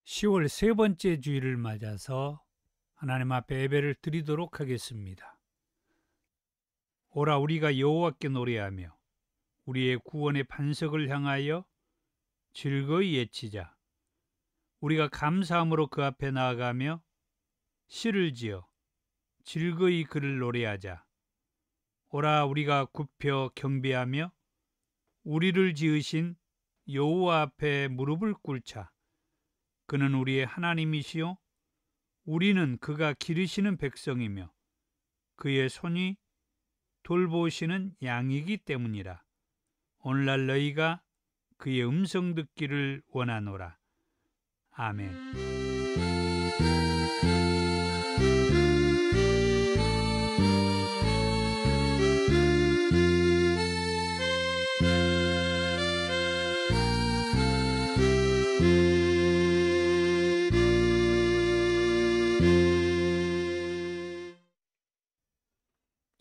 10월 세 번째 주일을 맞아서 하나님 앞에 예배를 드리도록 하겠습니다. 오라 우리가 여호와께 노래하며 우리의 구원의 반석을 향하여 즐거이 외치자. 우리가 감사함으로 그 앞에 나아가며 시를 지어 즐거이 그를 노래하자. 오라 우리가 굽혀 경배하며 우리를 지으신 여호와 앞에 무릎을 꿇자. 그는 우리의 하나님이시요 우리는 그가 기르시는 백성이며 그의 손이 돌보시는 양이기 때문이라. 오늘날 너희가 그의 음성 듣기를 원하노라. 아멘.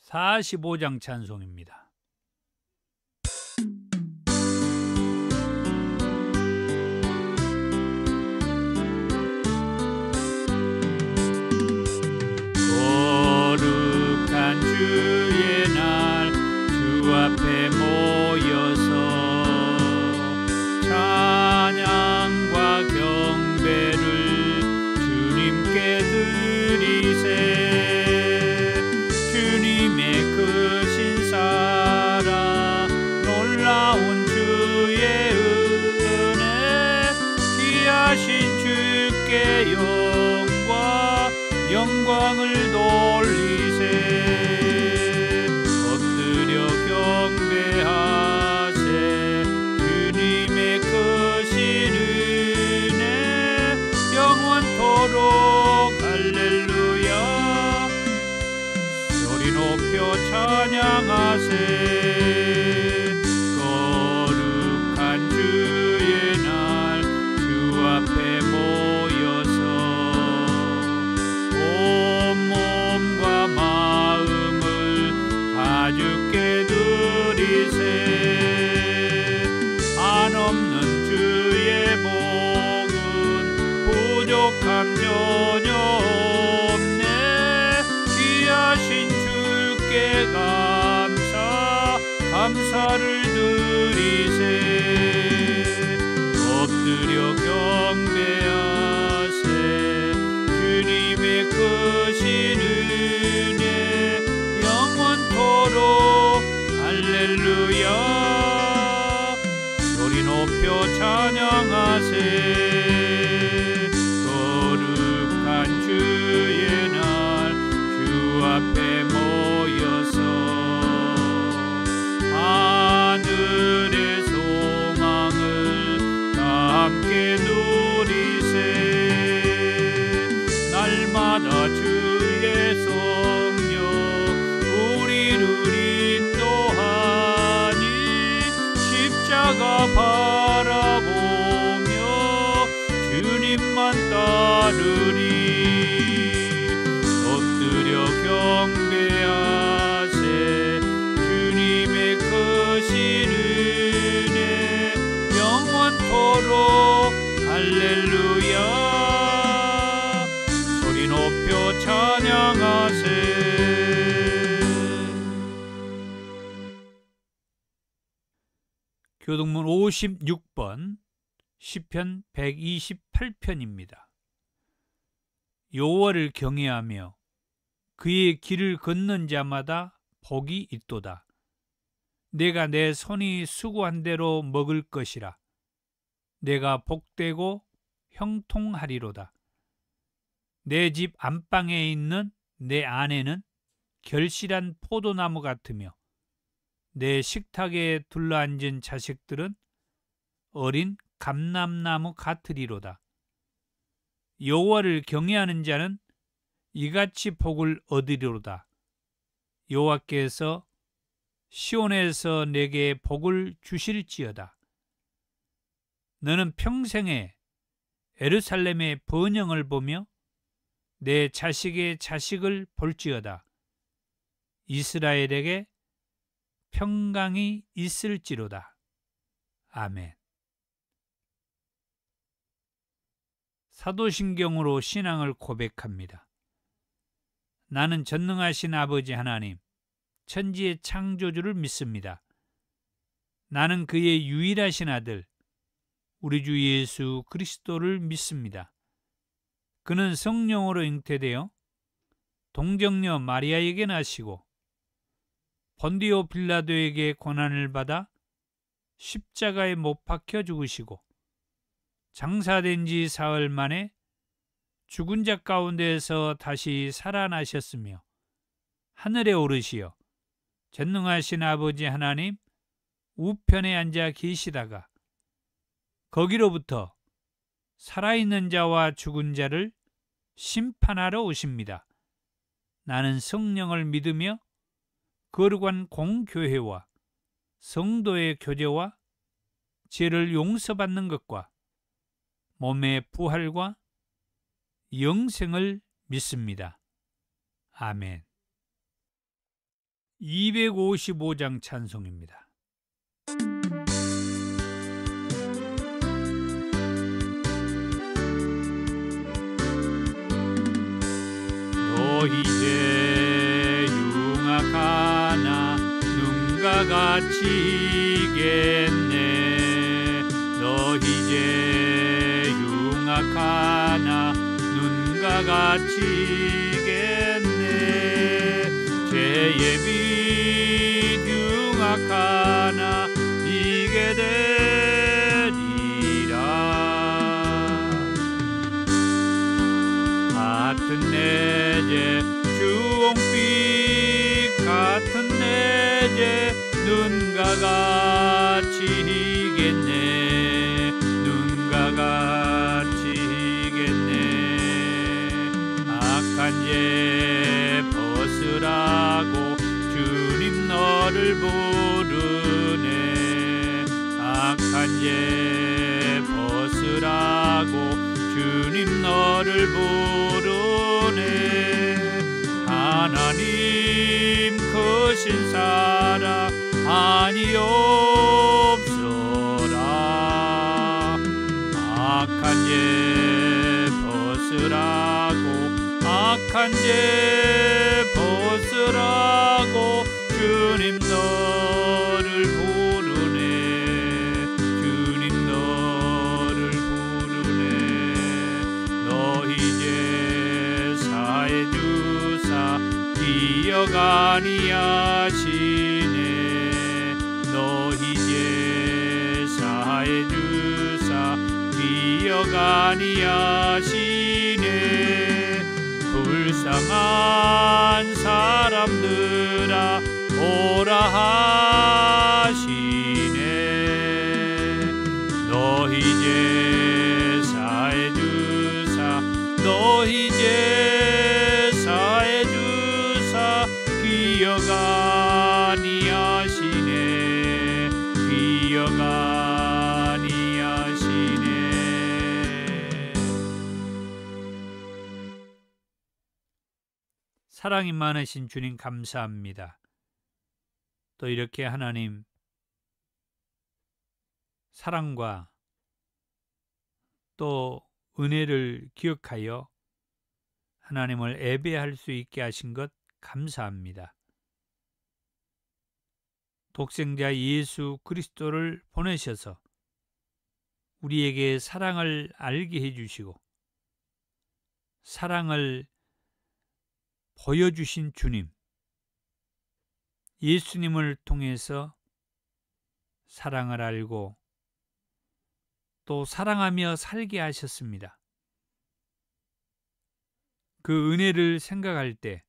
45장 찬송입니다. 거룩한 주의 날 주 앞에 모여서 찬양과 경배를 주님께 드리세. 주님의 크신 사랑 놀라운 주의 은혜 귀하신 주께 영광을 돌리세. 엎드려 경배하세. 주님의 크신 은혜 영원토록 할렐루야. 소리 높여 찬양하세. 거룩한 주의 날 주 앞에 모여서 온몸과 마음을 다 주께 드리세. 한없는 주의 복은 부족함 전혀 없네. 귀하신 주께 감사를 드리세. 엎드려 경배하세. 주님의 크신 은혜 영원토록 할렐루야. 소리 높여 찬양하세. 거룩한 주의 날 주 앞에 모여서 하늘의 소망을 다 함께 누리세. 날마다 주의 성령 우리를 인도하니 십자가 바라보며 주님만 따르리. 엎드려 경배하세. 주님의 크신 은혜 영원토록 할렐루야. 소리 높여 찬양하세. 교동문 56번 시편 128편입니다. 여호와를 경외하며 그의 길을 걷는 자마다 복이 있도다. 내가 내 손이 수고한 대로 먹을 것이라. 내가 복되고 형통하리로다. 내 집 안방에 있는 내 아내는 결실한 포도나무 같으며 내 식탁에 둘러앉은 자식들은 어린 감람나무 같으리로다. 여호와를 경외하는 자는 이같이 복을 얻으리로다. 여호와께서 시온에서 내게 복을 주실지어다. 너는 평생에 예루살렘의 번영을 보며 내 자식의 자식을 볼지어다. 이스라엘에게 평강이 있을지로다. 아멘. 사도신경으로 신앙을 고백합니다. 나는 전능하신 아버지 하나님, 천지의 창조주를 믿습니다. 나는 그의 유일하신 아들, 우리 주 예수 그리스도를 믿습니다. 그는 성령으로 잉태되어 동정녀 마리아에게 나시고 본디오 빌라도에게 고난을 받아 십자가에 못 박혀 죽으시고 장사된 지 사흘 만에 죽은 자 가운데에서 다시 살아나셨으며 하늘에 오르시어 전능하신 아버지 하나님 우편에 앉아 계시다가 거기로부터 살아있는 자와 죽은 자를 심판하러 오십니다. 나는 성령을 믿으며 거룩한 공교회와 성도의 교제와 죄를 용서받는 것과 몸의 부활과 영생을 믿습니다. 아멘. 255장 찬송입니다. 너 이제 융악하나 눈과 같이겠네. 너 이제 융악하나 눈과 같이겠네. 죄의 빛 융악하나 이게 되리라. 같은 내 죄 주홍빛 같은 내 죄 눈과 같이겠네. 눈과 같이겠네. 악한 죄 벗으라고 주님 너를 부르네. 악한 죄 벗으라고 주님 너를 부르네. 하나님 크신 사랑 아니옵소라. 악한 죄 벗으라고 악한 죄 벗으라고 주님 너를 부르네. 주님 너를 부르네. 너 이제 사해 주사 기억 아니하시네. 너 이제 사해 주사 기억 아니하시네. 불쌍한 사람들아 오라 하시네. 너 이제 사해 주사 너 이제 사해 주사 기억 아니하시네. 기억 아니하시네. 사랑이 많으신 주님 감사합니다. 또 이렇게 하나님 사랑과 또 은혜를 기억하여 하나님을 예배할 수 있게 하신 것 감사합니다. 독생자 예수 그리스도를 보내셔서 우리에게 사랑을 알게 해주시고 사랑을 보여주신 주님, 예수님을 통해서 사랑을 알고 또 사랑하며 살게 하셨습니다. 그 은혜를 생각할 때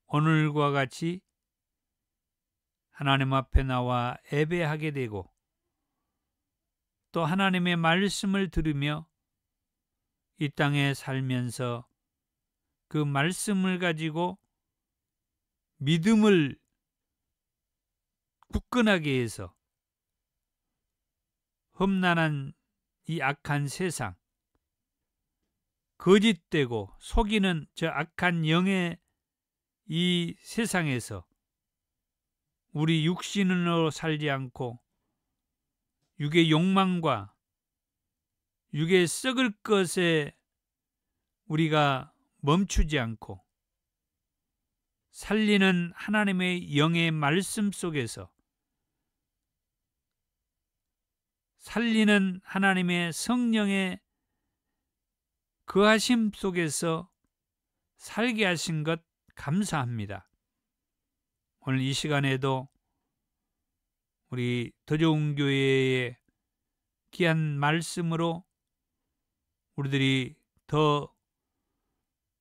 오늘과 같이 하나님 앞에 나와 예배하게 되고 또 하나님의 말씀을 들으며 이 땅에 살면서 그 말씀을 가지고 믿음을 굳건하게 해서 험난한 이 악한 세상, 거짓되고 속이는 저 악한 영의 이 세상에서 우리 육신으로 살지 않고 육의 욕망과 육의 썩을 것에 우리가 멈추지 않고 살리는 하나님의 영의 말씀 속에서, 살리는 하나님의 성령의 거하심 속에서 살게 하신 것 감사합니다. 오늘 이 시간에도 우리 더 좋은 교회의 귀한 말씀으로 우리들이 더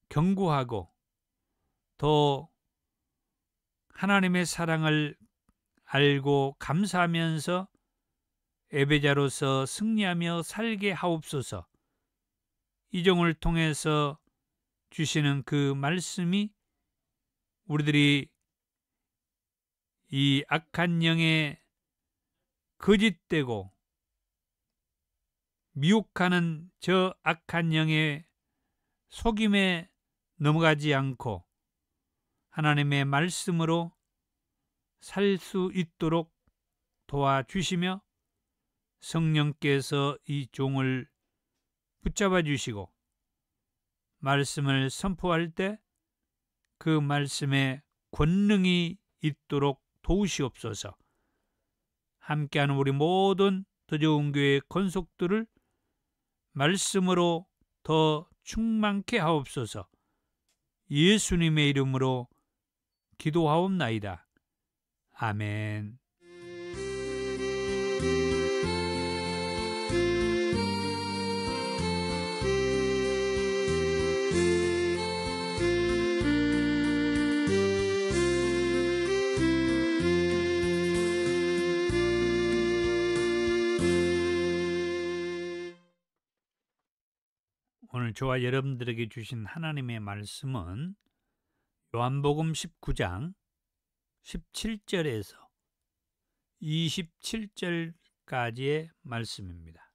견고하고 더 하나님의 사랑을 알고 감사하면서 예배자로서 승리하며 살게 하옵소서. 이 종을 통해서 주시는 그 말씀이 우리들이 이 악한 영에 거짓되고 미혹하는 저 악한 영의 속임에 넘어가지 않고 하나님의 말씀으로 살 수 있도록 도와주시며 성령께서 이 종을 붙잡아 주시고 말씀을 선포할 때 그 말씀에 권능이 있도록 도우시옵소서. 함께하는 우리 모든 더 좋은 교회 권속들을 말씀으로 더 충만케 하옵소서. 예수님의 이름으로 기도하옵나이다. 아멘. 오늘 저와 여러분들에게 주신 하나님의 말씀은 요한복음 19장 17절에서 27절까지의 말씀입니다.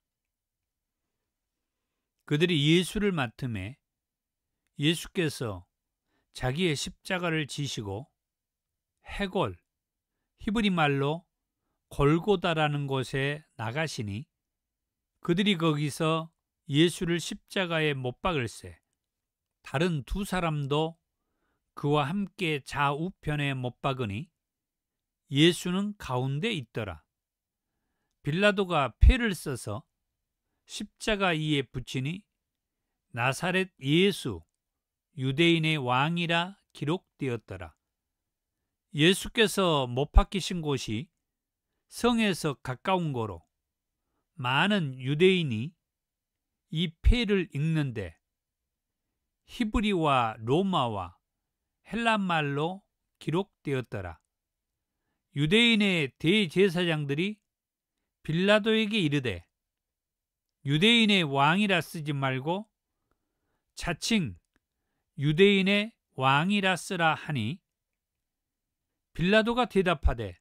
그들이 예수를 맡음에 예수께서 자기의 십자가를 지시고 해골, 히브리 말로 골고다라는 곳에 나가시니 그들이 거기서 예수를 십자가에 못 박을세 다른 두 사람도 그와 함께 좌우편에 못 박으니 예수는 가운데 있더라. 빌라도가 패를 써서 십자가 위에 붙이니 나사렛 예수 유대인의 왕이라 기록되었더라. 예수께서 못 박히신 곳이 성에서 가까운 거로 많은 유대인이 이 패를 읽는데 히브리와 로마와 헬란말로 기록되었더라. 유대인의 대제사장들이 빌라도에게 이르되 유대인의 왕이라 쓰지 말고 자칭 유대인의 왕이라 쓰라 하니 빌라도가 대답하되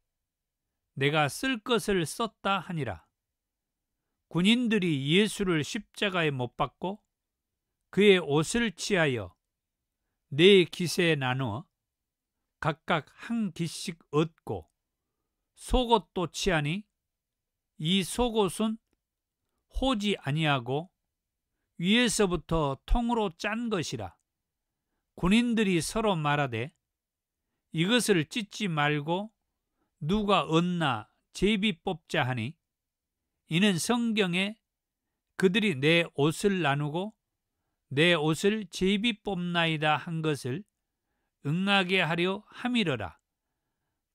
내가 쓸 것을 썼다 하니라. 군인들이 예수를 십자가에 못 박고 그의 옷을 취하여 네 깃에 나누어 각각 한 깃씩 얻고 속옷도 취하니 이 속옷은 호지 아니하고 위에서부터 통으로 짠 것이라. 군인들이 서로 말하되 이것을 찢지 말고 누가 얻나 제비 뽑자 하니 이는 성경에 그들이 내 옷을 나누고 내 옷을 제비 뽑나이다 한 것을 응하게 하려 함이러라.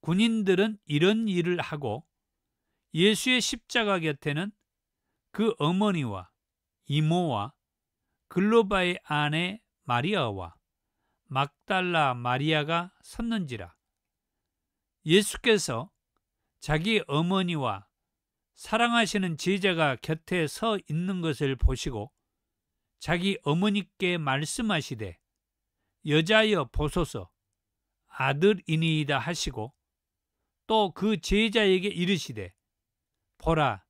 군인들은 이런 일을 하고 예수의 십자가 곁에는 그 어머니와 이모와 글로바의 아내 마리아와 막달라 마리아가 섰는지라. 예수께서 자기 어머니와 사랑하시는 제자가 곁에 서 있는 것을 보시고 자기 어머니께 말씀하시되 여자여 보소서 아들이니이다 하시고 또 그 제자에게 이르시되 보라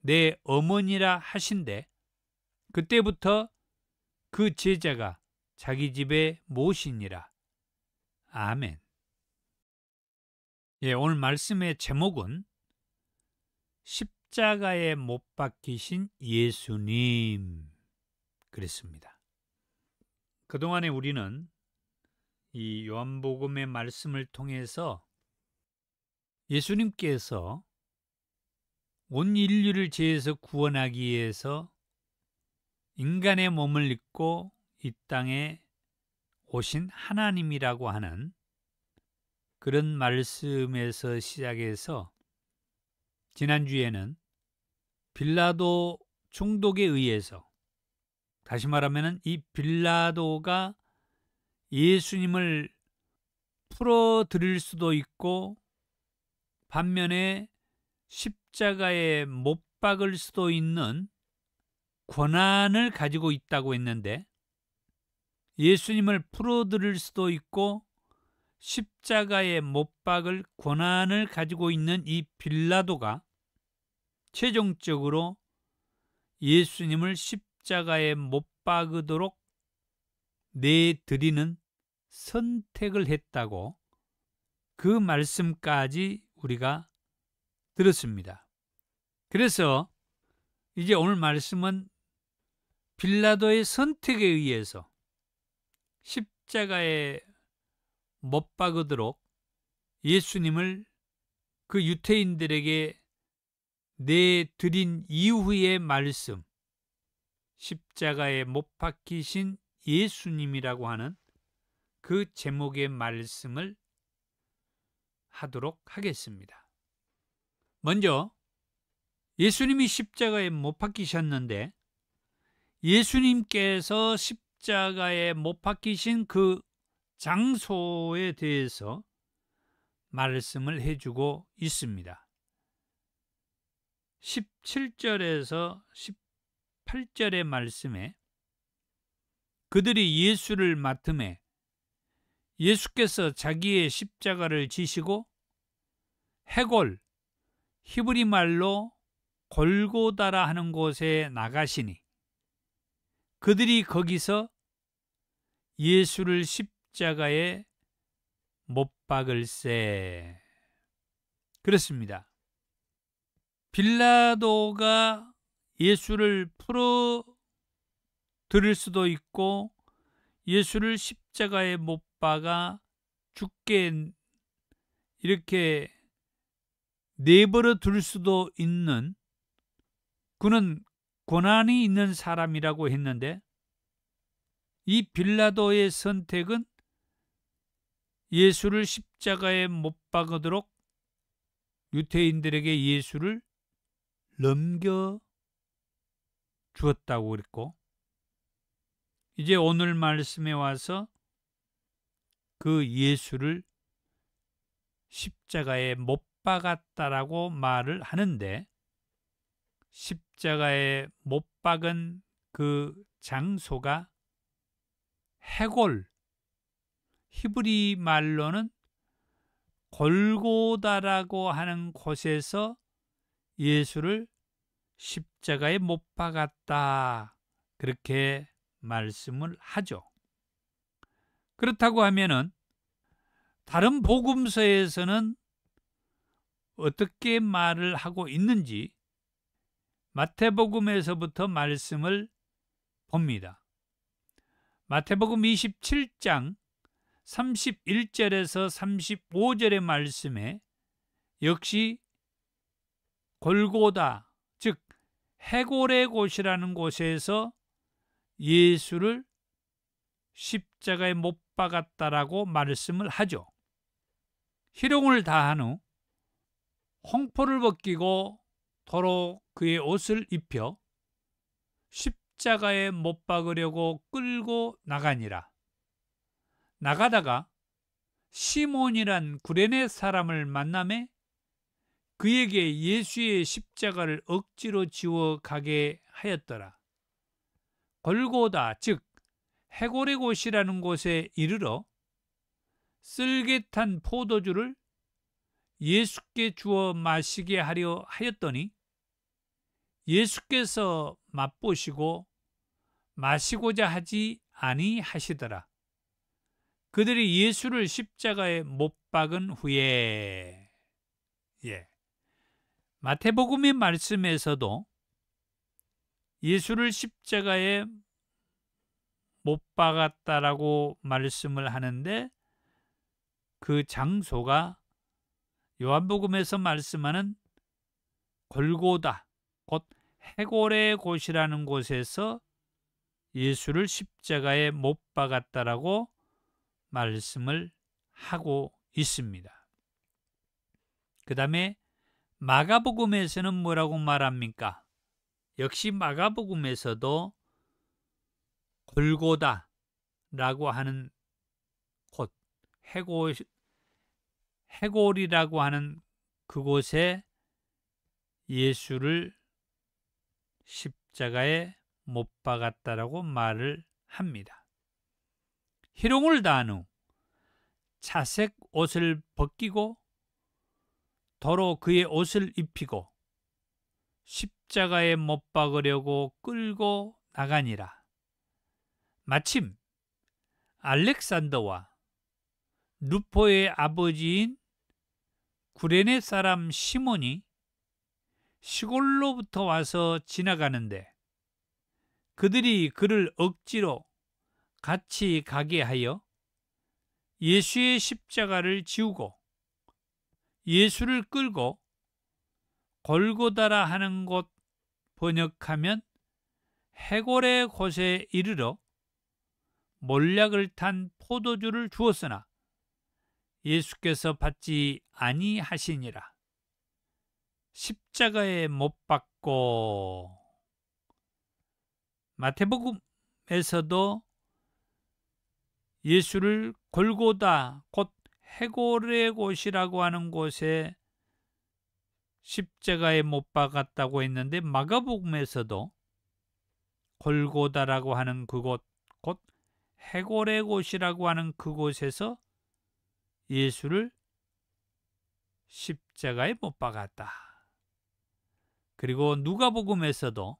내 어머니라 하신대 그때부터 그 제자가 자기 집에 모시니라. 아멘. 오늘 말씀의 제목은 십자가에 못 박히신 예수님 그랬습니다. 그동안에 우리는 이 요한복음의 말씀을 통해서 예수님께서 온 인류를 죄에서 구원하기 위해서 인간의 몸을 입고 이 땅에 오신 하나님이라고 하는 그런 말씀에서 시작해서 지난주에는 빌라도 총독에 의해서, 다시 말하면 이 빌라도가 예수님을 풀어드릴 수도 있고 반면에 십자가에 못 박을 수도 있는 권한을 가지고 있다고 했는데, 예수님을 풀어드릴 수도 있고 십자가에 못 박을 권한을 가지고 있는 이 빌라도가 최종적으로 예수님을 십자가에 못 박으도록 내드리는 선택을 했다고 그 말씀까지 우리가 들었습니다. 그래서 이제 오늘 말씀은 빌라도의 선택에 의해서 십자가에 못 박으도록 예수님을 그 유태인들에게 내드린 이후의 말씀, 십자가에 못 박히신 예수님이라고 하는 그 제목의 말씀을 하도록 하겠습니다. 먼저 예수님이 십자가에 못 박히셨는데, 예수님께서 십자가에 못 박히신 그 장소에 대해서 말씀을 해주고 있습니다. 17절에서 18절의 말씀에 그들이 예수를 맡음에 예수께서 자기의 십자가를 지시고 해골, 히브리 말로 골고다라 하는 곳에 나가시니 그들이 거기서 예수를 십자가에 못 박을세. 그렇습니다. 빌라도가 예수를 풀어 드릴 수도 있고 예수를 십자가에 못 박아 죽게 이렇게 내버려 둘 수도 있는 그는 권한이 있는 사람이라고 했는데, 이 빌라도의 선택은 예수를 십자가에 못 박으도록 유태인들에게 예수를 넘겨 주었다고 그랬고, 이제 오늘 말씀에 와서 그 예수를 십자가에 못 박았다라고 말을 하는데, 십자가에 못 박은 그 장소가 해골, 히브리 말로는 골고다라고 하는 곳에서 예수를 십자가에 못 박았다, 그렇게 말씀을 하죠. 그렇다고 하면은 다른 복음서에서는 어떻게 말을 하고 있는지 마태복음에서부터 말씀을 봅니다. 마태복음 27장 31절에서 35절의 말씀에 역시 골고다, 즉 해골의 곳이라는 곳에서 예수를 십자가에 못 박았다라고 말씀을 하죠. 희롱을 다한 후 홍포를 벗기고 도로 그의 옷을 입혀 십자가에 못 박으려고 끌고 나가니라. 나가다가 시몬이란 구레네 사람을 만나매 그에게 예수의 십자가를 억지로 지워 가게 하였더라. 골고다, 즉 해골의 곳이라는 곳에 이르러 쓸개탄 포도주를 예수께 주어 마시게 하려 하였더니 예수께서 맛보시고 마시고자 하지 아니하시더라. 그들이 예수를 십자가에 못 박은 후에, 마태복음의 말씀에서도 예수를 십자가에 못 박았다라고 말씀을 하는데, 그 장소가 요한복음에서 말씀하는 골고다, 곧 해골의 곳이라는 곳에서 예수를 십자가에 못 박았다라고 말씀을 하고 있습니다. 그 다음에 마가복음에서는 뭐라고 말합니까? 역시 마가복음에서도 골고다라고 하는 곳, 해골이라고 하는 그곳에 예수를 십자가에 못 박았다라고 말을 합니다. 희롱을 당한 후 차색 옷을 벗기고 도로 그의 옷을 입히고 십자가에 못 박으려고 끌고 나가니라. 마침 알렉산더와 루포의 아버지인 구레네 사람 시몬이 시골로부터 와서 지나가는데, 그들이 그를 억지로 같이 가게 하여 예수의 십자가를 지우고 예수를 끌고 골고다라 하는 곳, 번역하면 해골의 곳에 이르러 몰약을 탄 포도주를 주었으나 예수께서 받지 아니하시니라. 십자가에 못 박고. 마태복음에서도 예수를 골고다, 곧 해골의 곳이라고 하는 곳에 십자가에 못 박았다고 했는데, 마가복음에서도 골고다라고 하는 그곳, 곧 해골의 곳이라고 하는 그곳에서 예수를 십자가에 못 박았다. 그리고 누가복음에서도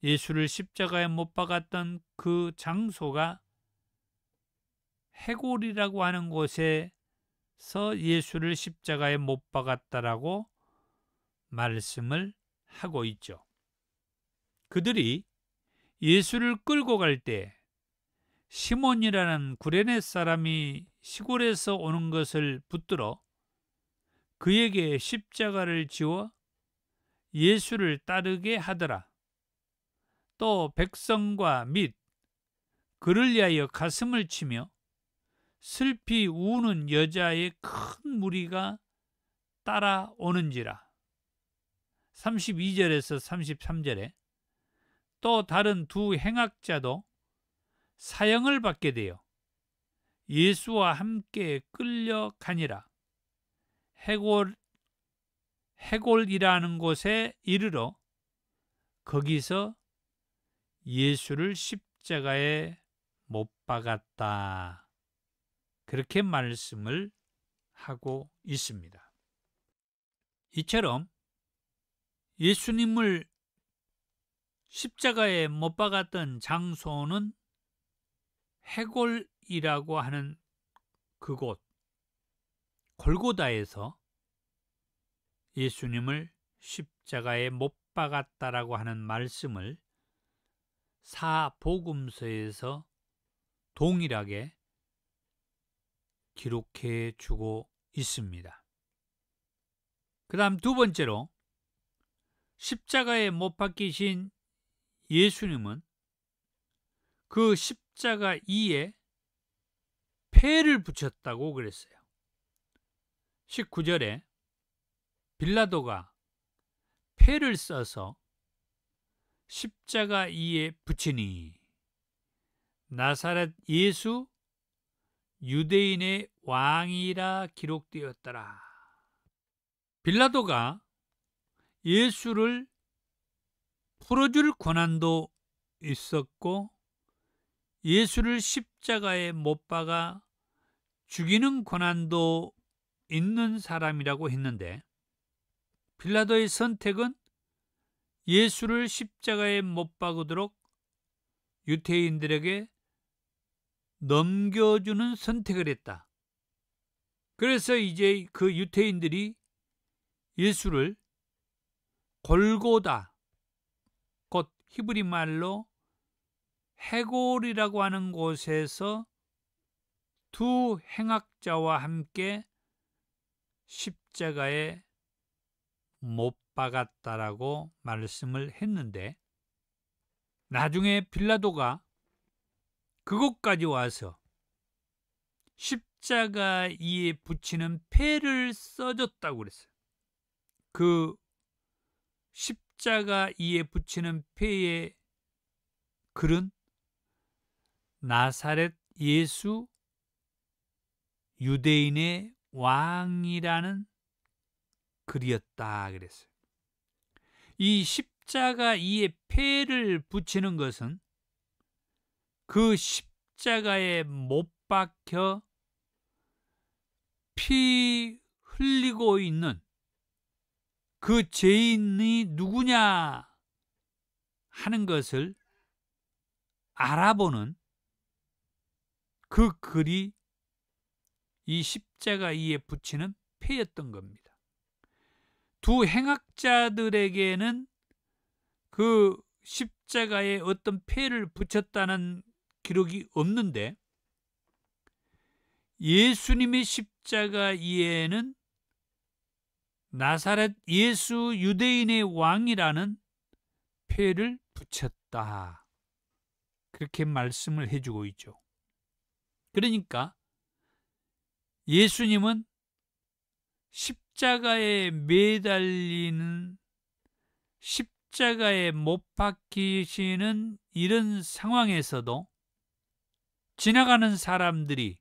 예수를 십자가에 못 박았던 그 장소가 해골이라고 하는 곳에서 예수를 십자가에 못 박았다라고 말씀을 하고 있죠. 그들이 예수를 끌고 갈 때 시몬이라는 구레네 사람이 시골에서 오는 것을 붙들어 그에게 십자가를 지워 예수를 따르게 하더라. 또 백성과 및 그를 위하여 가슴을 치며 슬피 우는 여자의 큰 무리가 따라오는지라. 32절에서 33절에 또 다른 두 행악자도 사형을 받게 되어 예수와 함께 끌려가니라. 해골이라는 곳에 이르러 거기서 예수를 십자가에 못 박았다. 그렇게 말씀을 하고 있습니다. 이처럼 예수님을 십자가에 못 박았던 장소는 해골이라고 하는 그곳, 골고다에서 예수님을 십자가에 못 박았다라고 하는 말씀을 사복음서에서 동일하게 기록해 주고 있습니다. 그 다음 두 번째로, 십자가에 못 박히신 예수님은 그 십자가 위에 패를 붙였다고 그랬어요. 19절에 빌라도가 패를 써서 십자가 위에 붙이니 나사렛 예수 유대인의 왕이라 기록되었더라. 빌라도가 예수를 풀어줄 권한도 있었고 예수를 십자가에 못 박아 죽이는 권한도 있는 사람이라고 했는데, 빌라도의 선택은 예수를 십자가에 못 박으도록 유대인들에게 넘겨주는 선택을 했다. 그래서 이제 그 유대인들이 예수를 골고다, 곧 히브리 말로 헤골이라고 하는 곳에서 두 행악자와 함께 십자가에 못 박았다라고 말씀을 했는데, 나중에 빌라도가 그곳까지 와서 십자가 위에 붙이는 패를 써줬다고 그랬어요. 그 십자가 위에 붙이는 패의 글은 나사렛 예수 유대인의 왕이라는 글이었다 그랬어요. 이 십자가 위에 패를 붙이는 것은 그 십자가에 못 박혀 피 흘리고 있는 그 죄인이 누구냐 하는 것을 알아보는 그 글이 이 십자가 위에 붙이는 패였던 겁니다. 두 행악자들에게는 그 십자가에 어떤 패를 붙였다는 기록이 없는데, 예수님의 십자가 위에는 나사렛 예수 유대인의 왕이라는 패를 붙였다, 그렇게 말씀을 해주고 있죠. 그러니까 예수님은 십자가에 매달리는, 십자가에 못 박히시는 이런 상황에서도 지나가는 사람들이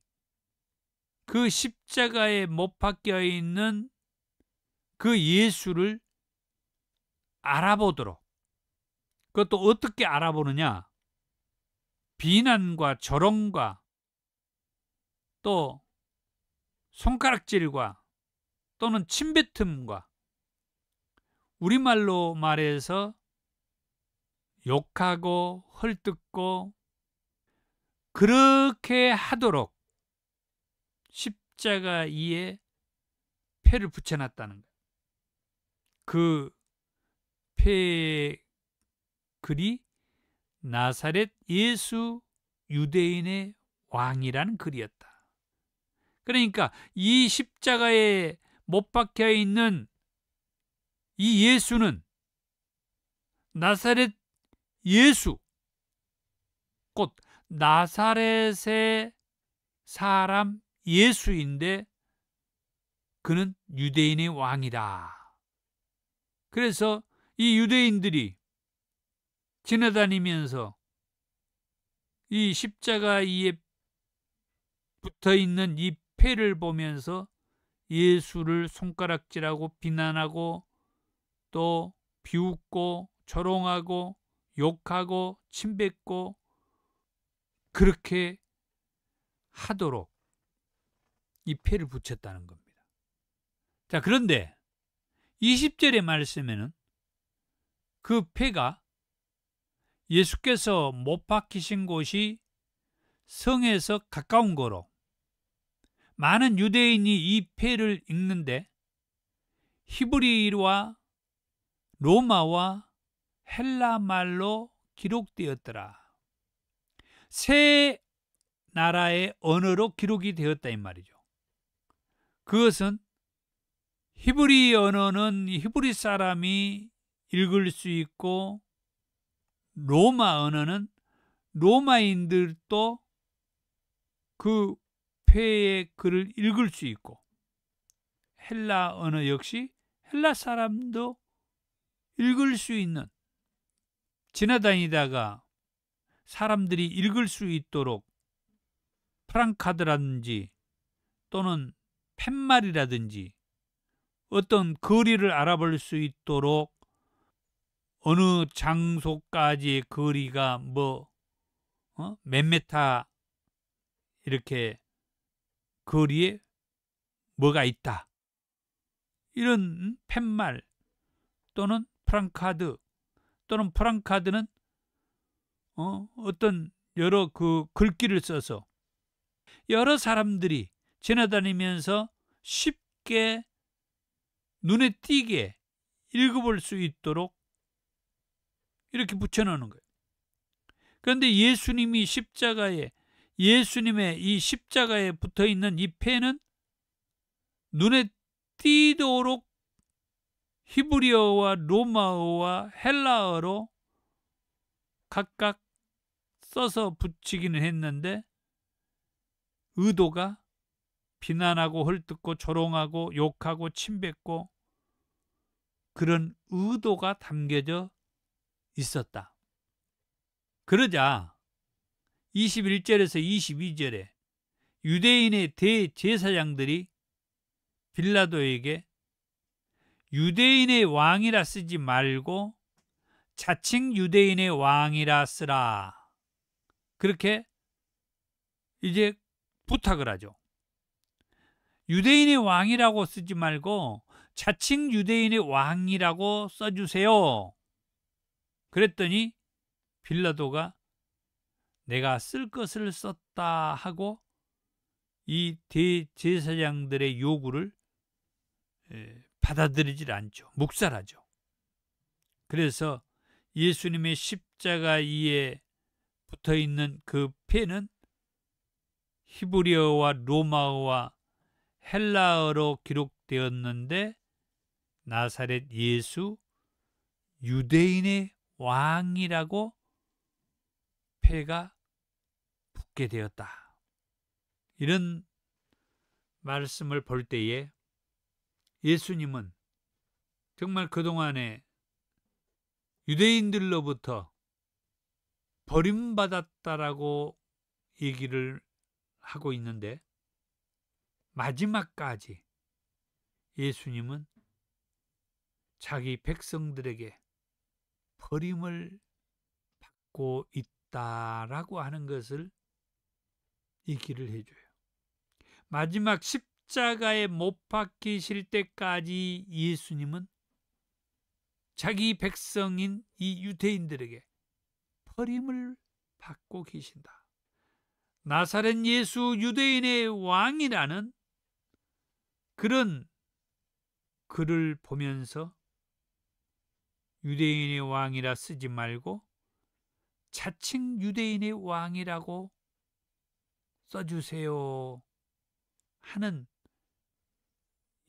그 십자가에 못 박혀 있는 그 예수를 알아보도록, 그것도 어떻게 알아보느냐, 비난과 조롱과 또 손가락질과 또는 침뱉음과, 우리말로 말해서 욕하고 헐뜯고 그렇게 하도록 십자가 위에 패를 붙여놨다는 거예요. 그 패의 글이 나사렛 예수 유대인의 왕이라는 글이었다. 그러니까 이 십자가에 못 박혀 있는 이 예수는 나사렛 예수, 곧 나사렛의 사람 예수인데 그는 유대인의 왕이다. 그래서 이 유대인들이 지나다니면서 이 십자가 위에 붙어있는 이 패를 보면서 예수를 손가락질하고 비난하고 또 비웃고 조롱하고 욕하고 침뱉고 그렇게 하도록 이 패를 붙였다는 겁니다. 자, 그런데 20절의 말씀에는 그 패가 예수께서 못 박히신 곳이 성에서 가까운 거로 많은 유대인이 이 패를 읽는데 히브리어와 로마와 헬라 말로 기록되었더라. 세 나라의 언어로 기록이 되었다 이 말이죠. 그것은 히브리 언어는 히브리 사람이 읽을 수 있고, 로마 언어는 로마인들도 그 패의 글을 읽을 수 있고, 헬라 언어 역시 헬라 사람도 읽을 수 있는, 지나다니다가 사람들이 읽을 수 있도록 프랑카드라든지 또는 팻말이라든지 어떤 거리를 알아볼 수 있도록 어느 장소까지의 거리가 몇 메타 이렇게 거리에 뭐가 있다, 이런 팻말 또는 프랑카드, 또는 프랑카드는 어떤 여러 그 글귀를 써서 여러 사람들이 지나다니면서 쉽게 눈에 띄게 읽어볼 수 있도록 이렇게 붙여놓는 거예요. 그런데 예수님의 이 십자가에 붙어있는 이 패는 눈에 띄도록 히브리어와 로마어와 헬라어로 각각 써서 붙이기는 했는데 의도가 비난하고 헐뜯고 조롱하고 욕하고 침뱉고 그런 의도가 담겨져 있었다. 그러자 21절에서 22절에 유대인의 대제사장들이 빌라도에게 유대인의 왕이라 쓰지 말고 자칭 유대인의 왕이라 쓰라. 그렇게 이제 부탁을 하죠. 유대인의 왕이라고 쓰지 말고 자칭 유대인의 왕이라고 써주세요. 그랬더니 빌라도가 내가 쓸 것을 썼다 하고 이 대제사장들의 요구를 받아들이질 않죠. 묵살하죠. 그래서 예수님의 십자가 위에 붙어있는 그 패는 히브리어와 로마어와 헬라어로 기록되었는데 나사렛 예수 유대인의 왕이라고 패가 붙게 되었다. 이런 말씀을 볼 때에 예수님은 정말 그동안에 유대인들로부터 버림받았다라고 얘기를 하고 있는데 마지막까지 예수님은 자기 백성들에게 버림을 받고 있다라고 하는 것을 얘기를 해줘요. 마지막 십자가에 못 박히실 때까지 예수님은 자기 백성인 이 유대인들에게 버림을 받고 계신다. 나사렛 예수 유대인의 왕이라는 그런 글을 보면서 유대인의 왕이라 쓰지 말고 자칭 유대인의 왕이라고 써주세요 하는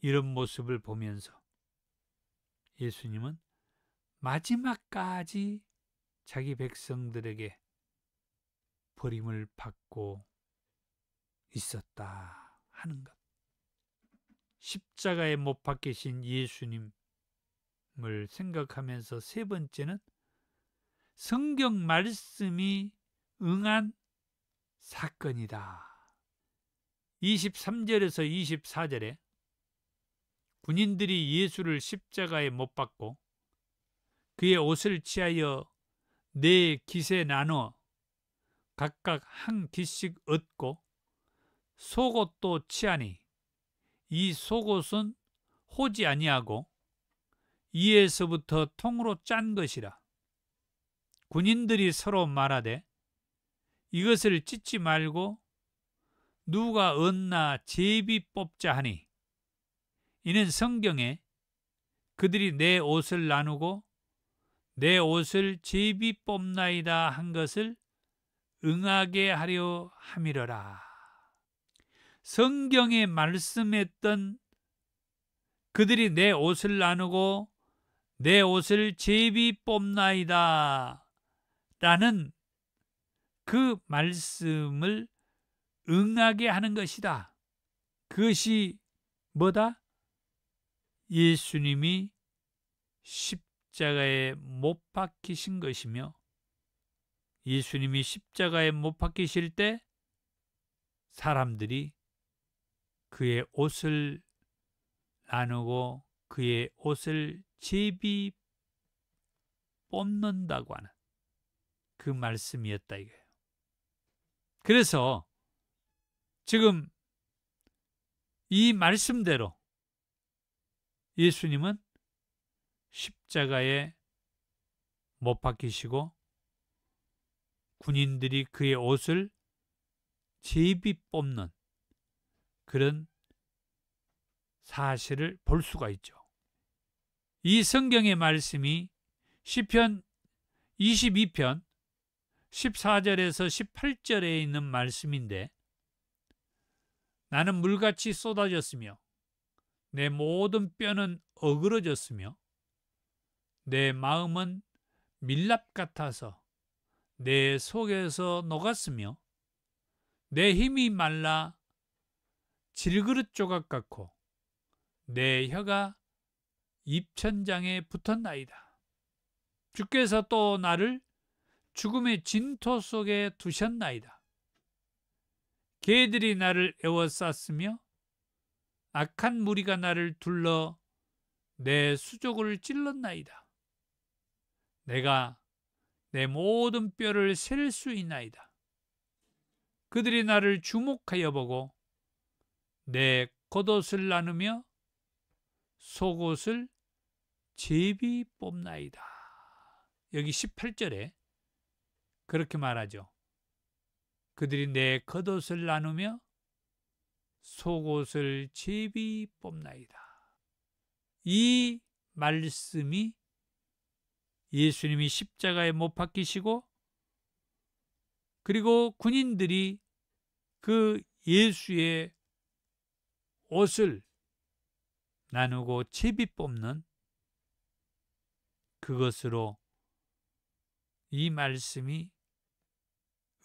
이런 모습을 보면서 예수님은 마지막까지 자기 백성들에게 버림을 받고 있었다 하는 것. 십자가에 못 박히신 예수님을 생각하면서 세 번째는 성경 말씀이 응한 사건이다. 23절에서 24절에 군인들이 예수를 십자가에 못 박고 그의 옷을 취하여 네 깃에 나눠 각각 한 깃씩 얻고 속옷도 취하니 이 속옷은 호지 아니하고 이에서부터 통으로 짠 것이라. 군인들이 서로 말하되 이것을 찢지 말고 누가 얻나 제비 뽑자 하니 이는 성경에 그들이 내 옷을 나누고 내 옷을 제비 뽑나이다 한 것을 응하게 하려 함이러라. 성경에 말씀했던 그들이 내 옷을 나누고 내 옷을 제비 뽑나이다 라는 그 말씀을 응하게 하는 것이다. 그것이 뭐다? 예수님이 십자가에 못 박히신 것이며 예수님이 십자가에 못 박히실 때 사람들이 그의 옷을 나누고 그의 옷을 제비 뽑는다고 하는 그 말씀이었다 이거예요. 그래서 지금 이 말씀대로 예수님은 십자가에 못 박히시고 군인들이 그의 옷을 제비 뽑는 그런 사실을 볼 수가 있죠. 이 성경의 말씀이 시편 22편 14절에서 18절에 있는 말씀인데, 나는 물같이 쏟아졌으며 내 모든 뼈는 어그러졌으며 내 마음은 밀랍 같아서 내 속에서 녹았으며 내 힘이 말라 질그릇 조각 같고 내 혀가 입천장에 붙었나이다. 주께서 또 나를 죽음의 진토 속에 두셨나이다. 개들이 나를 에워쌌으며 악한 무리가 나를 둘러 내 수족을 찔렀나이다. 내가 내 모든 뼈를 셀 수 있나이다. 그들이 나를 주목하여 보고 내 겉옷을 나누며 속옷을 제비 뽑나이다. 여기 18절에 그렇게 말하죠. 그들이 내 겉옷을 나누며 속옷을 제비 뽑나이다. 이 말씀이 예수님이 십자가에 못 박히시고 그리고 군인들이 그 예수의 옷을 나누고 제비 뽑는 그것으로 이 말씀이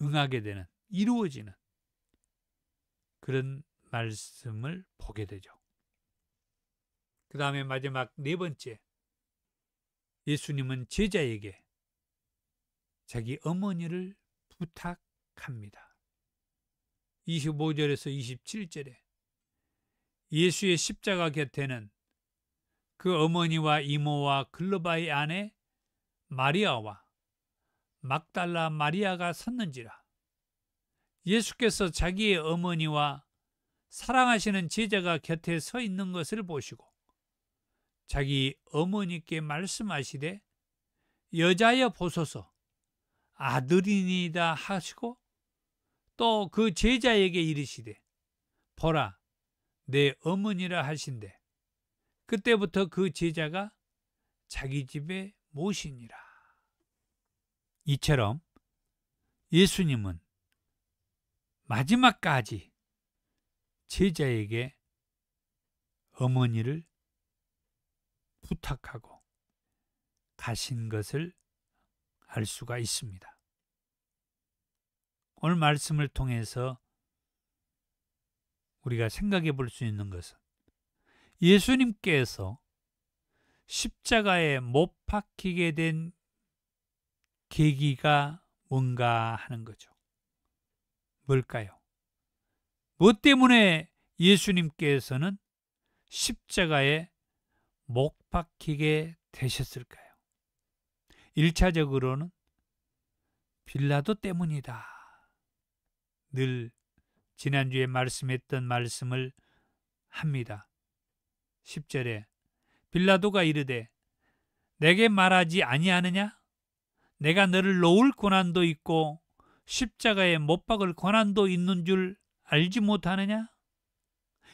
응하게 되는, 이루어지는 그런 말씀을 보게 되죠. 그 다음에 마지막 네 번째, 예수님은 제자에게 자기 어머니를 부탁합니다. 25절에서 27절에 예수의 십자가 곁에는 그 어머니와 이모와 글로바의 아내 마리아와 막달라 마리아가 섰는지라. 예수께서 자기의 어머니와 사랑하시는 제자가 곁에 서 있는 것을 보시고 자기 어머니께 말씀하시되 여자여 보소서 아들이니이다 하시고 또 그 제자에게 이르시되 보라 내 어머니라 하신대 그때부터 그 제자가 자기 집에 모시니라. 이처럼 예수님은 마지막까지 제자에게 어머니를 부탁하고 가신 것을 알 수가 있습니다. 오늘 말씀을 통해서 우리가 생각해 볼 수 있는 것은 예수님께서 십자가에 못 박히게 된 계기가 뭔가 하는 거죠. 뭘까요? 무엇 때문에 예수님께서는 십자가에 못 박히게 되셨을까요? 1차적으로는 빌라도 때문이다. 늘 지난주에 말씀했던 말씀을 합니다. 10절에 빌라도가 이르되 내게 말하지 아니하느냐? 내가 너를 놓을 고난도 있고 십자가에 못 박을 고난도 있는 줄 알지 못하느냐?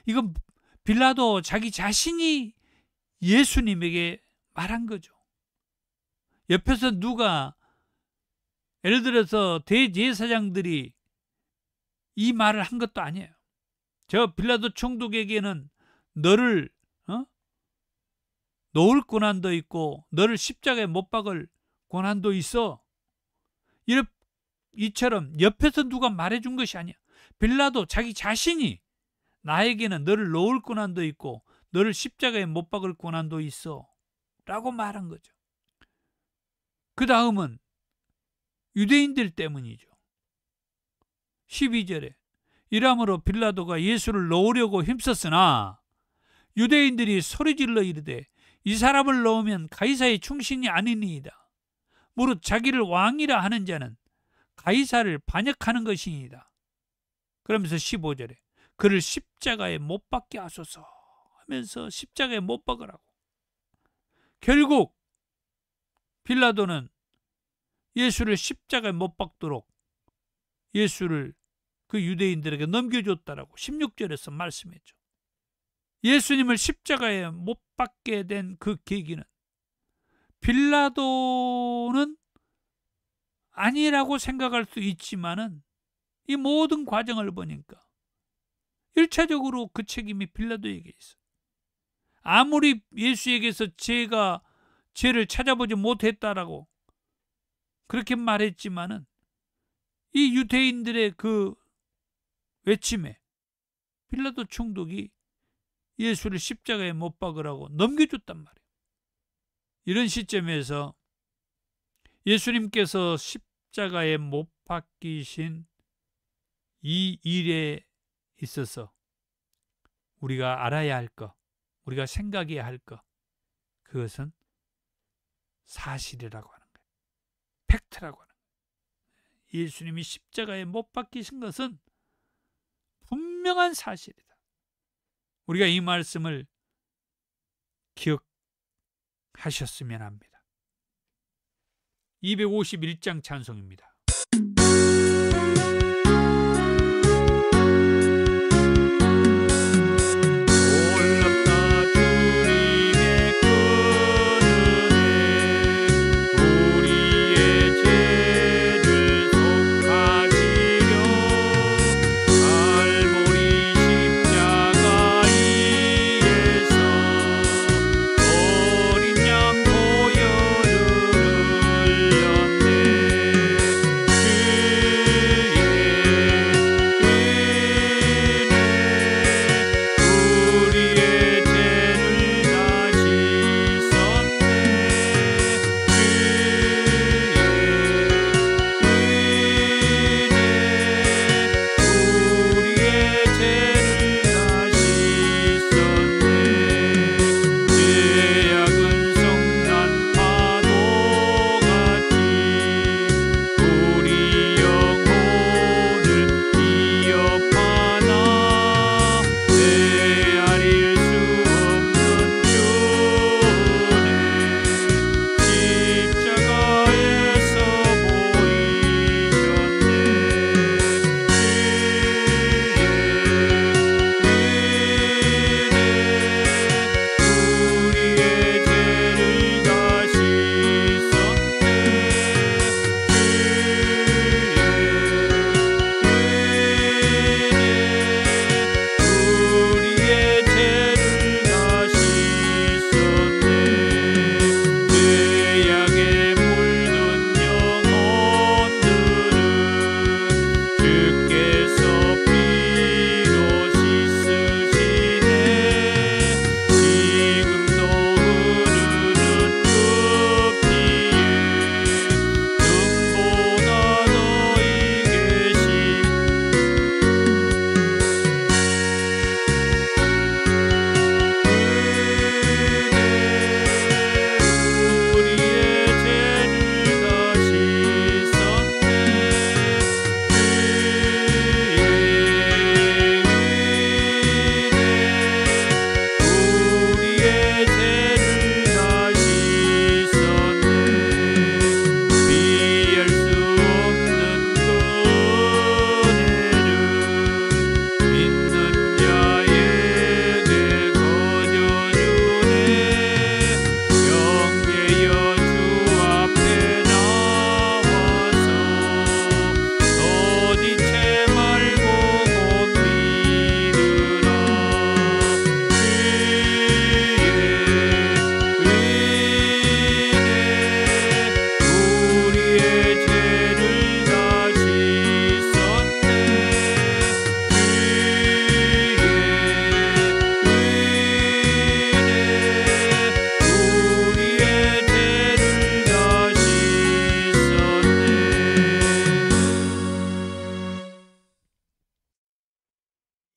이건 빌라도 자기 자신이 예수님에게 말한 거죠. 옆에서 누가, 예를 들어서 대제사장들이 이 말을 한 것도 아니에요. 저 빌라도 총독에게는 너를 놓을 고난도 있고 너를 십자가에 못 박을 고난도 있어. 이처럼 옆에서 누가 말해준 것이 아니야. 빌라도 자기 자신이 나에게는 너를 놓을 고난도 있고 너를 십자가에 못 박을 고난도 있어 라고 말한 거죠. 그 다음은 유대인들 때문이죠. 12절에 이러므로 빌라도가 예수를 놓으려고 힘썼으나 유대인들이 소리질러 이르되 이 사람을 놓으면 가이사의 충신이 아니니이다. 무릇 자기를 왕이라 하는 자는 가이사를 반역하는 것이니이다. 그러면서 15절에 그를 십자가에 못 박게 하소서 하면서 십자가에 못 박으라고. 결국 빌라도는 예수를 십자가에 못 박도록 예수를 그 유대인들에게 넘겨줬다라고 16절에서 말씀했죠. 예수님을 십자가에 못 박게 된 그 계기는 빌라도는 아니라고 생각할 수 있지만은 이 모든 과정을 보니까 1차적으로 그 책임이 빌라도에게 있어. 아무리 예수에게서 죄를 찾아보지 못했다라고 그렇게 말했지만은 이 유대인들의 그 외침에 빌라도 총독이 예수를 십자가에 못 박으라고 넘겨줬단 말이에요. 이런 시점에서 예수님께서 십자가에 못 박히신 이 일에 있어서 우리가 알아야 할 것, 우리가 생각해야 할 것, 그것은 사실이라고 하는 거예요. 팩트라고 하는 거예요. 예수님이 십자가에 못 박히신 것은 분명한 사실이다. 우리가 이 말씀을 기억하셨으면 합니다. 251장 찬송입니다.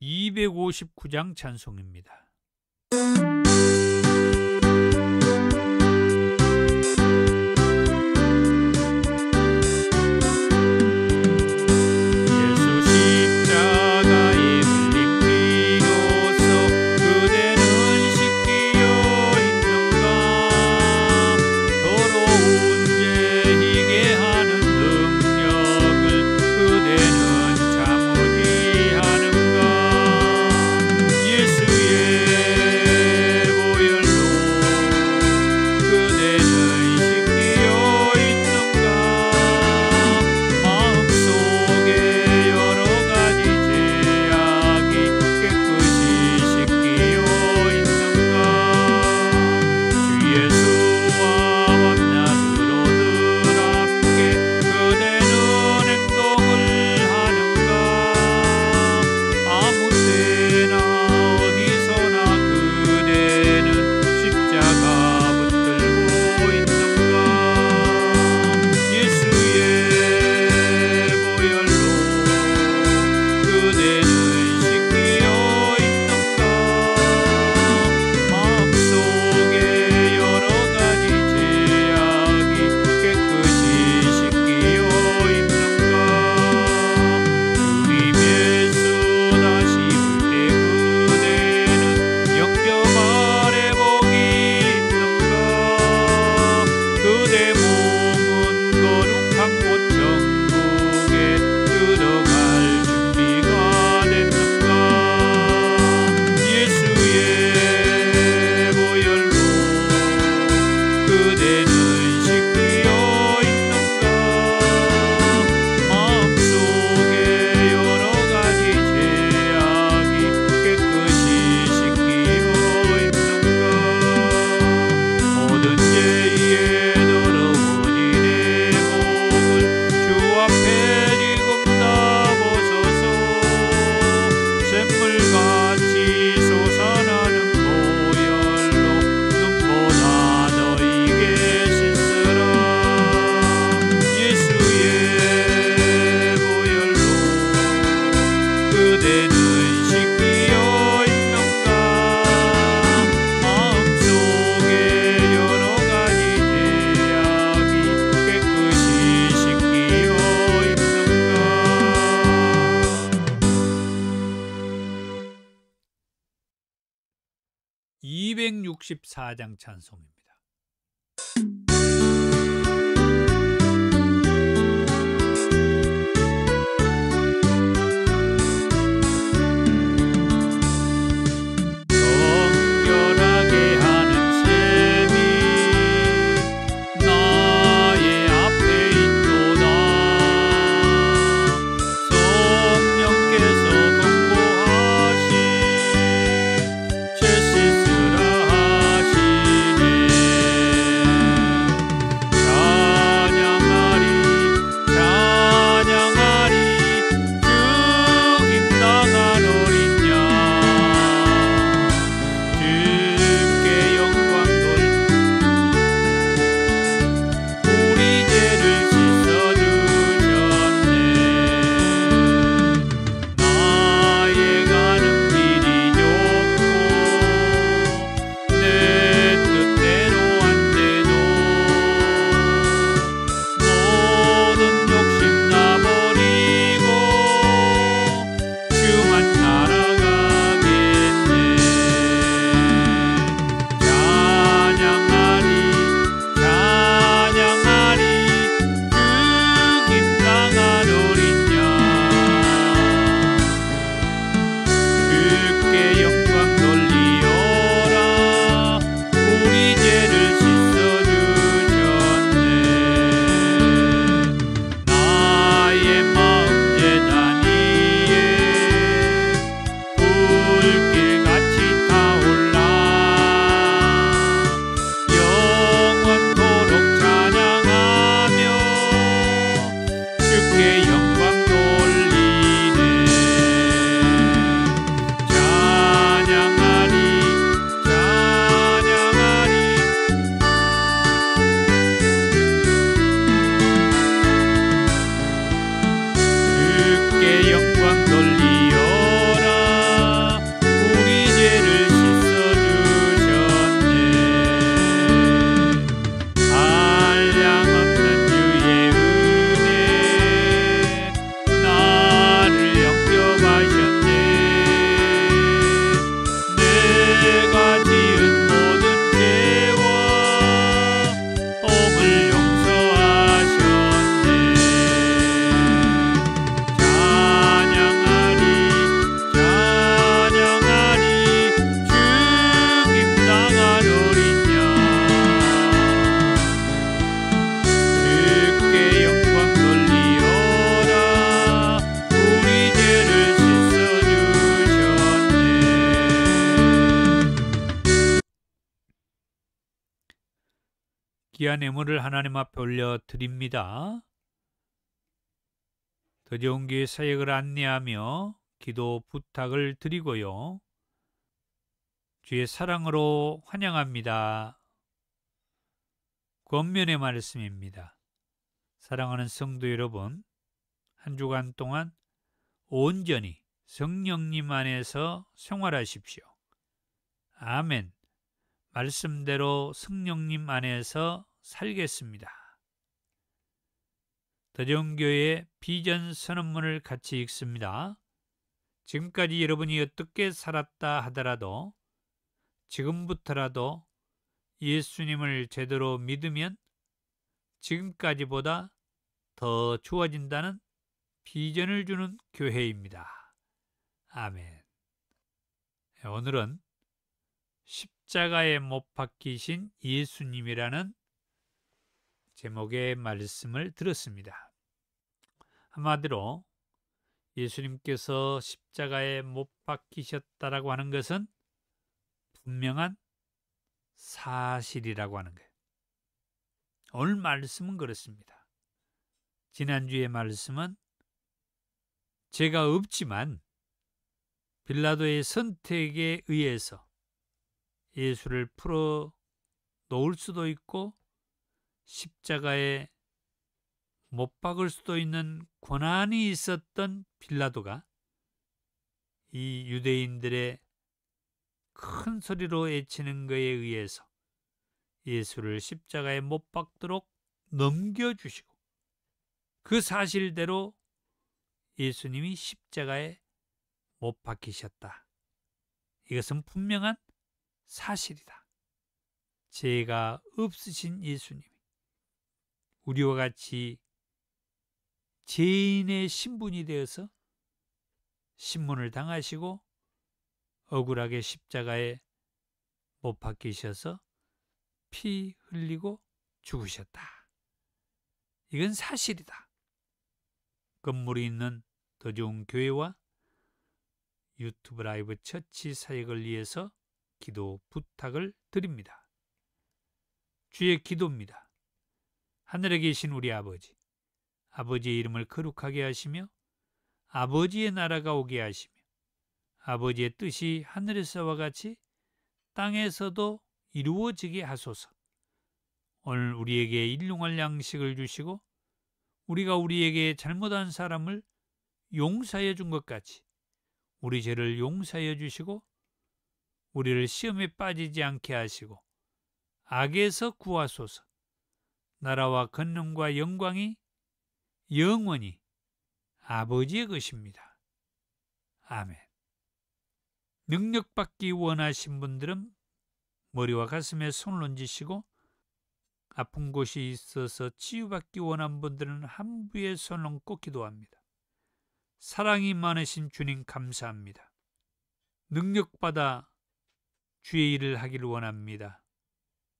(259장) 찬송입니다. 예수의 64장 찬송입니다. 귀한 예물을 하나님 앞에 올려드립니다. 더 좋은 교회 사역을 안내하며 기도 부탁을 드리고요. 주의 사랑으로 환영합니다. 권면의 말씀입니다. 사랑하는 성도 여러분, 한 주간 동안 온전히 성령님 안에서 생활하십시오. 아멘. 말씀대로 성령님 안에서 살겠습니다. 더 좋은 교회의 비전 선언문을 같이 읽습니다. 지금까지 여러분이 어떻게 살았다 하더라도 지금부터라도 예수님을 제대로 믿으면 지금까지보다 더 좋아진다는 비전을 주는 교회입니다. 아멘. 오늘은 십자가에 못 박히신 예수님이라는 제목의 말씀을 들었습니다. 한마디로 예수님께서 십자가에 못 박히셨다라고 하는 것은 분명한 사실이라고 하는 거예요. 오늘 말씀은 그렇습니다. 지난주의 말씀은 죄가 없지만 빌라도의 선택에 의해서 예수를 풀어 놓을 수도 있고 십자가에 못 박을 수도 있는 권한이 있었던 빌라도가 이 유대인들의 큰 소리로 외치는 것에 의해서 예수를 십자가에 못 박도록 넘겨주시고 그 사실대로 예수님이 십자가에 못 박히셨다. 이것은 분명한 사실이다. 죄가 없으신 예수님이 우리와 같이 죄인의 신분이 되어서 신문을 당하시고 억울하게 십자가에 못 박히셔서 피 흘리고 죽으셨다. 이건 사실이다. 건물이 있는 더 좋은 교회와 유튜브 라이브 처치 사역을 위해서 기도 부탁을 드립니다. 주의 기도입니다. 하늘에 계신 우리 아버지, 아버지의 이름을 거룩하게 하시며 아버지의 나라가 오게 하시며 아버지의 뜻이 하늘에서와 같이 땅에서도 이루어지게 하소서. 오늘 우리에게 일용할 양식을 주시고 우리가 우리에게 잘못한 사람을 용서해 준 것 같이 우리 죄를 용서해 주시고 우리를 시험에 빠지지 않게 하시고 악에서 구하소서. 나라와 권능과 영광이 영원히 아버지의 것입니다. 아멘. 능력받기 원하신 분들은 머리와 가슴에 손을 얹으시고 아픈 곳이 있어서 치유받기 원하는 분들은 함부에 손을 얹고 기도합니다. 사랑이 많으신 주님 감사합니다. 능력받아 주의 일을 하기를 원합니다.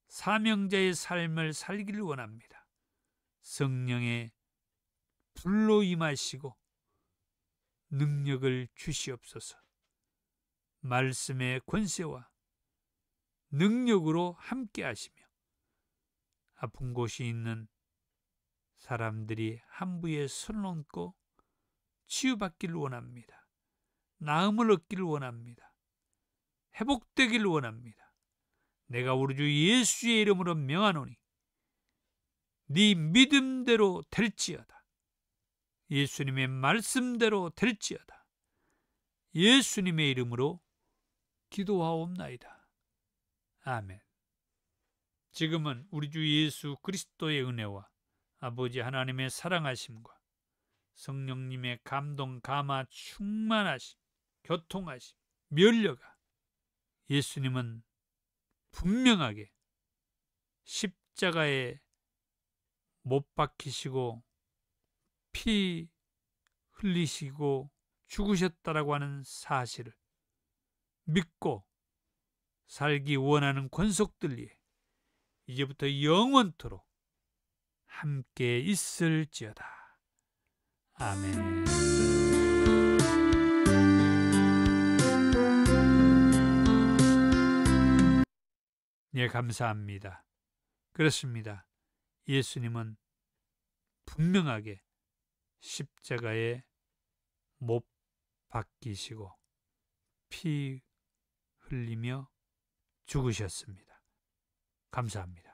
사명자의 삶을 살기를 원합니다. 성령의 불로 임하시고 능력을 주시옵소서. 말씀의 권세와 능력으로 함께 하시며 아픈 곳이 있는 사람들이 함부에 손을 얹고 치유받기를 원합니다. 나음을 얻기를 원합니다. 회복되기를 원합니다. 내가 우리 주 예수의 이름으로 명하노니 네 믿음대로 될지어다. 예수님의 말씀대로 될지어다. 예수님의 이름으로 기도하옵나이다. 아멘. 지금은 우리 주 예수 그리스도의 은혜와 아버지 하나님의 사랑하심과 성령님의 감동, 감화, 충만하심, 교통하심, 면려가 예수님은 분명하게 십자가에 못 박히시고 피 흘리시고 죽으셨다라고 하는 사실을 믿고 살기 원하는 권속들 이제부터 영원토록 함께 있을지어다. 아멘. 예, 감사합니다. 그렇습니다. 예수님은 분명하게 십자가에 못 박히시고 피 흘리며 죽으셨습니다. 감사합니다.